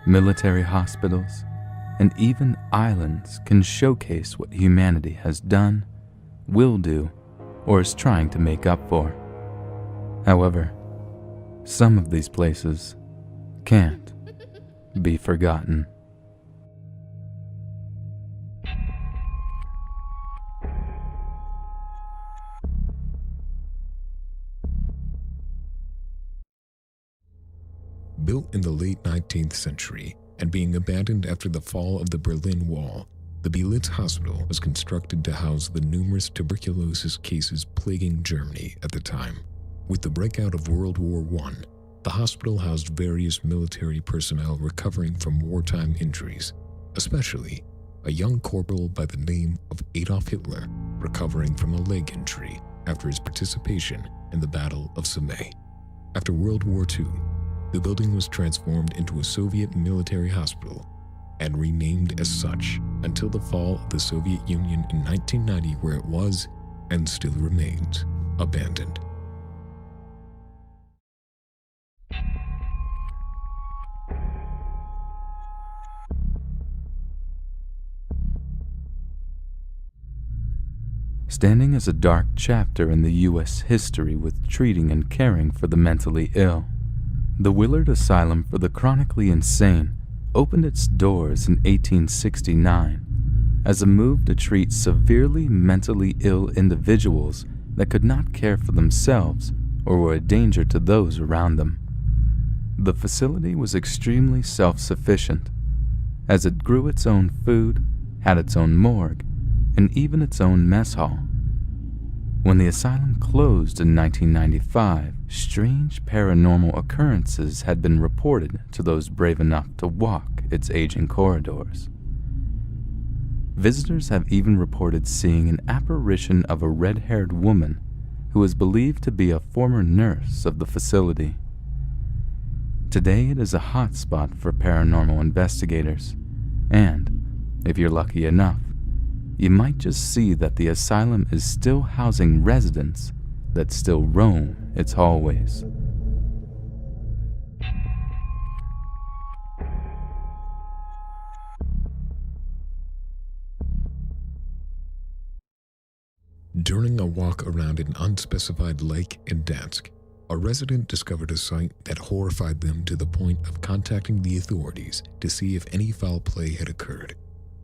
military hospitals, and even islands can showcase what humanity has done, will do, or is trying to make up for. However, some of these places can't be forgotten. Built in the late 19th century and being abandoned after the fall of the Berlin Wall, the Beelitz Hospital was constructed to house the numerous tuberculosis cases plaguing Germany at the time. With the breakout of World War I, the hospital housed various military personnel recovering from wartime injuries, especially a young corporal by the name of Adolf Hitler recovering from a leg injury after his participation in the Battle of Somme. After World War II, the building was transformed into a Soviet military hospital and renamed as such until the fall of the Soviet Union in 1990, where it was, and still remains, abandoned. Standing as a dark chapter in the U.S. history with treating and caring for the mentally ill, the Willard Asylum for the chronically insane opened its doors in 1869 as a move to treat severely mentally ill individuals that could not care for themselves or were a danger to those around them. The facility was extremely self-sufficient, as it grew its own food, had its own morgue, and even its own mess hall. When the asylum closed in 1995, strange paranormal occurrences had been reported to those brave enough to walk its aging corridors. Visitors have even reported seeing an apparition of a red-haired woman who is believed to be a former nurse of the facility. Today it is a hotspot for paranormal investigators, and, if you're lucky enough, you might just see that the asylum is still housing residents that still roam its hallways. During a walk around an unspecified lake in Dansk, a resident discovered a sight that horrified them to the point of contacting the authorities to see if any foul play had occurred.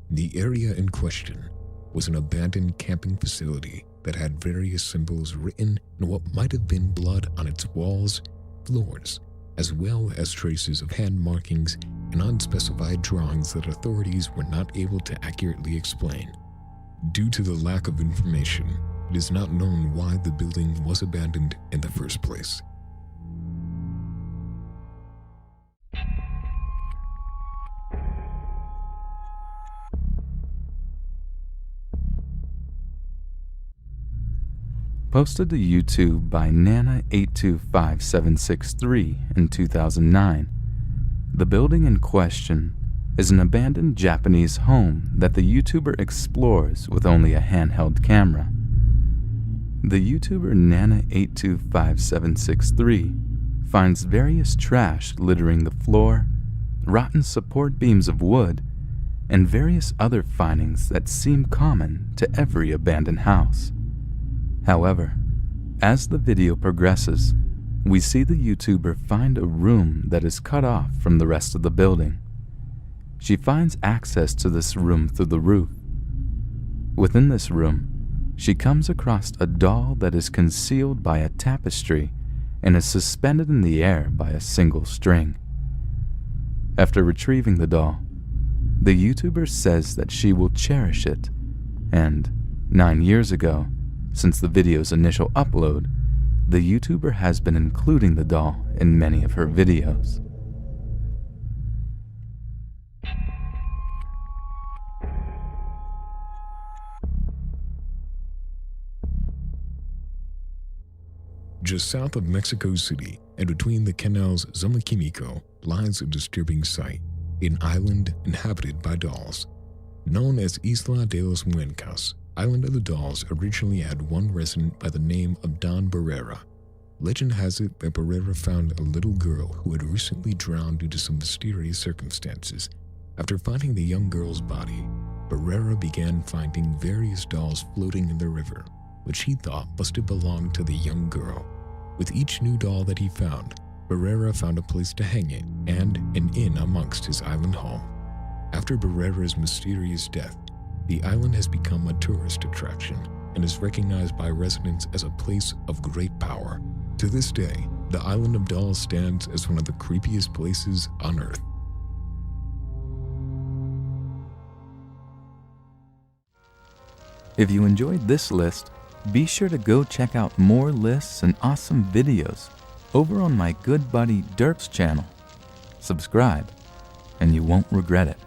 The area in question was an abandoned camping facility that had various symbols written in what might have been blood on its walls, floors, as well as traces of hand markings and unspecified drawings that authorities were not able to accurately explain. Due to the lack of information, it is not known why the building was abandoned in the first place. Posted to YouTube by Nana825763 in 2009, the building in question is an abandoned Japanese home that the YouTuber explores with only a handheld camera. The YouTuber Nana825763 finds various trash littering the floor, rotten support beams of wood, and various other findings that seem common to every abandoned house. However, as the video progresses, we see the YouTuber find a room that is cut off from the rest of the building. She finds access to this room through the roof. Within this room, she comes across a doll that is concealed by a tapestry and is suspended in the air by a single string. After retrieving the doll, the YouTuber says that she will cherish it, and 9 years ago, since the video's initial upload, the YouTuber has been including the doll in many of her videos. Just south of Mexico City and between the canals Zomoquimico lies a disturbing sight, an island inhabited by dolls. Known as Isla de los Muñecos, Island of the Dolls originally had one resident by the name of Don Barrera. Legend has it that Barrera found a little girl who had recently drowned due to some mysterious circumstances. After finding the young girl's body, Barrera began finding various dolls floating in the river, which he thought must have belonged to the young girl. With each new doll that he found, Barrera found a place to hang it and an inn amongst his island home. After Barrera's mysterious death, the island has become a tourist attraction and is recognized by residents as a place of great power. To this day, the Island of Dolls stands as one of the creepiest places on Earth. If you enjoyed this list, be sure to go check out more lists and awesome videos over on my good buddy Derp's channel. Subscribe, and you won't regret it.